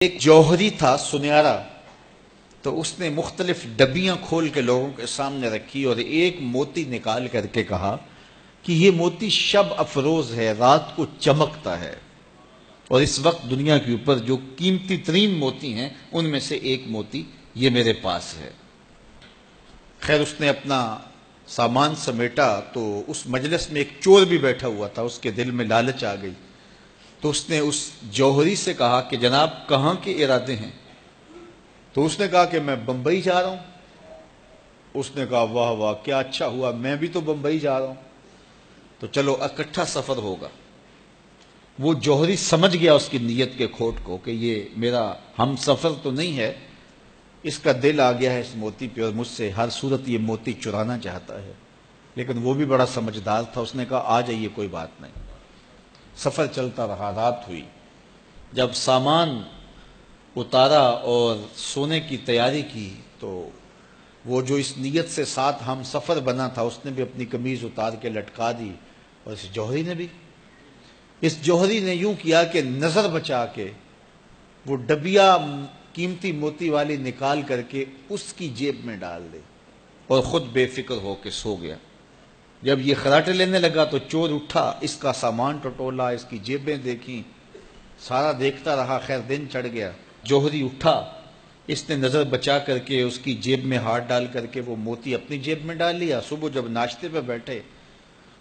ایک جوہری تھا سنہرا، تو اس نے مختلف ڈبیاں کھول کے لوگوں کے سامنے رکھی اور ایک موتی نکال کر کے کہا کہ یہ موتی شب افروز ہے، رات کو چمکتا ہے، اور اس وقت دنیا کے اوپر جو قیمتی ترین موتی ہیں ان میں سے ایک موتی یہ میرے پاس ہے۔ خیر اس نے اپنا سامان سمیٹا تو اس مجلس میں ایک چور بھی بیٹھا ہوا تھا، اس کے دل میں لالچ آ گئی، تو اس نے اس جوہری سے کہا کہ جناب کہاں کے ارادے ہیں؟ تو اس نے کہا کہ میں بمبئی جا رہا ہوں۔ اس نے کہا واہ واہ کیا اچھا ہوا، میں بھی تو بمبئی جا رہا ہوں، تو چلو اکٹھا سفر ہوگا۔ وہ جوہری سمجھ گیا اس کی نیت کے کھوٹ کو کہ یہ میرا ہم سفر تو نہیں ہے، اس کا دل آ گیا ہے اس موتی پہ اور مجھ سے ہر صورت یہ موتی چرانا چاہتا ہے۔ لیکن وہ بھی بڑا سمجھدار تھا، اس نے کہا آ جائیے کوئی بات نہیں۔ سفر چلتا رہا، رات ہوئی، جب سامان اتارا اور سونے کی تیاری کی تو وہ جو اس نیت سے ساتھ ہم سفر بنا تھا اس نے بھی اپنی قمیض اتار کے لٹکا دی، اور اس جوہری نے بھی۔ اس جوہری نے یوں کیا کہ نظر بچا کے وہ ڈبیا قیمتی موتی والی نکال کر کے اس کی جیب میں ڈال دی اور خود بے فکر ہو کے سو گیا۔ جب یہ خراٹے لینے لگا تو چور اٹھا، اس کا سامان ٹٹولا، اس کی جیبیں دیکھیں، سارا دیکھتا رہا۔ خیر دن چڑھ گیا، جوہری اٹھا، اس نے نظر بچا کر کے اس کی جیب میں ہاتھ ڈال کر کے وہ موتی اپنی جیب میں ڈال لیا۔ صبح جب ناشتے پہ بیٹھے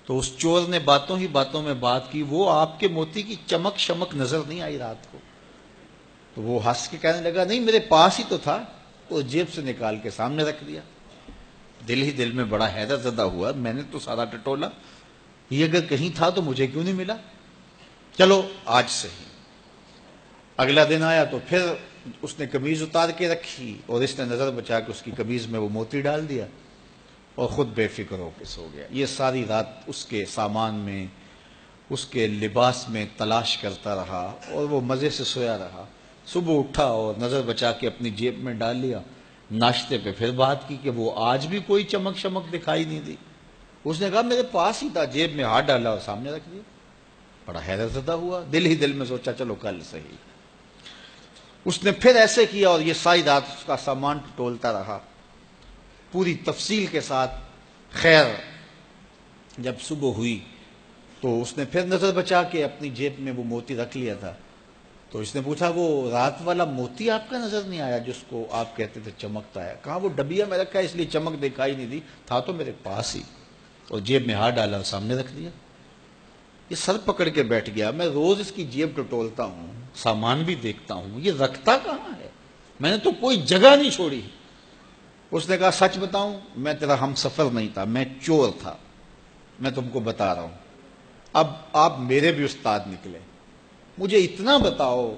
تو اس چور نے باتوں ہی باتوں میں بات کی، وہ آپ کے موتی کی چمک شمک نظر نہیں آئی رات کو؟ تو وہ ہنس کے کہنے لگا نہیں میرے پاس ہی تو تھا، وہ جیب سے نکال کے سامنے رکھ دیا۔ دل ہی دل میں بڑا حیرت زدہ ہوا، میں نے تو سارا ٹٹولا، یہ اگر کہیں تھا تو مجھے کیوں نہیں ملا؟ چلو آج سے ہی۔ اگلا دن آیا تو پھر اس نے قمیض اتار کے رکھی اور اس نے نظر بچا کے اس کی قمیض میں وہ موتی ڈال دیا اور خود بے فکر ہو کے سو گیا۔ یہ ساری رات اس کے سامان میں، اس کے لباس میں تلاش کرتا رہا اور وہ مزے سے سویا رہا۔ صبح اٹھا اور نظر بچا کے اپنی جیب میں ڈال لیا۔ ناشتے پہ پھر بات کی کہ وہ آج بھی کوئی چمک شمک دکھائی نہیں دی۔ اس نے کہا میرے پاس ہی تھا، جیب میں ہاتھ ڈالا اور سامنے رکھ دیا۔ بڑا حیرت زدہ ہوا، دل ہی دل میں سوچا چلو کل صحیح۔ اس نے پھر ایسے کیا اور یہ ساری رات اس کا سامان ٹولتا رہا پوری تفصیل کے ساتھ۔ خیر جب صبح ہوئی تو اس نے پھر نظر بچا کے اپنی جیب میں وہ موتی رکھ لیا تھا، تو اس نے پوچھا وہ رات والا موتی آپ کا نظر نہیں آیا جس کو آپ کہتے تھے چمکتا ہے؟ کہا وہ ڈبیا میں رکھا ہے اس لیے چمک دکھائی نہیں دی، تھا تو میرے پاس ہی، اور جیب میں ہاتھ ڈالا اور سامنے رکھ دیا۔ یہ سر پکڑ کے بیٹھ گیا، میں روز اس کی جیب ٹٹولتا ہوں، سامان بھی دیکھتا ہوں، یہ رکھتا کہاں ہے؟ میں نے تو کوئی جگہ نہیں چھوڑی۔ اس نے کہا سچ بتاؤں میں تیرا ہم سفر نہیں تھا، میں چور تھا، میں تم کو بتا رہا ہوں۔ اب آپ میرے بھی استاد نکلے، مجھے اتنا بتاؤ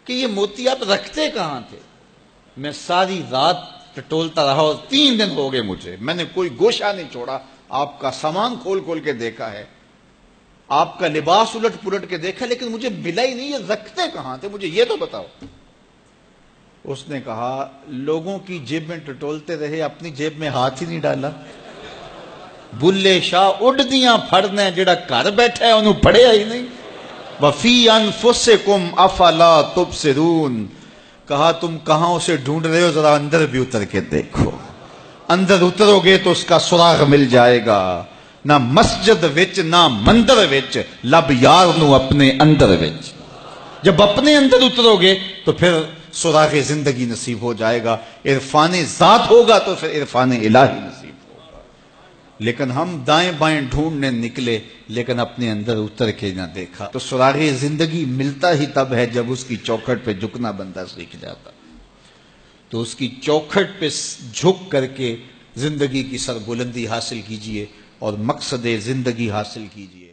کہ یہ موتی آپ رکھتے کہاں تھے؟ میں ساری رات ٹٹولتا رہا اور 3 دن ہو گئے مجھے، میں نے کوئی گوشہ نہیں چھوڑا، آپ کا سامان کھول کھول کے دیکھا ہے، آپ کا لباس الٹ پلٹ کے دیکھا، لیکن مجھے ملا ہی نہیں، یہ رکھتے کہاں تھے مجھے یہ تو بتاؤ۔ اس نے کہا لوگوں کی جیب میں ٹٹولتے رہے، اپنی جیب میں ہاتھ ہی نہیں ڈالا۔ بلے شاہ اڈ دیاں پھڑنے، جڑا گھر بیٹھا ہے انہوں پڑھیا ہی نہیں۔ وَفِي أَنفُسِكُمْ أَفَلَا تُبْصِرُونَ، کہا تم کہاں اسے ڈھونڈ رہے ہو، ذرا اندر بھی اتر کے دیکھو، اندر اترو گے تو اس کا سراغ مل جائے گا۔ نہ مسجد وچ نہ مندر وچ، لب یار نو اپنے اندر وچ۔ جب اپنے اندر اترو گے تو پھر سراغ زندگی نصیب ہو جائے گا، عرفان ذات ہوگا تو پھر عرفان الہی نصیب ہوگا۔ لیکن ہم دائیں بائیں ڈھونڈنے نکلے لیکن اپنے اندر اتر کے نہ دیکھا۔ تو سراغ زندگی ملتا ہی تب ہے جب اس کی چوکھٹ پہ جھکنا بندہ سیکھ جاتا۔ تو اس کی چوکھٹ پہ جھک کر کے زندگی کی سربلندی حاصل کیجئے اور مقصد زندگی حاصل کیجئے۔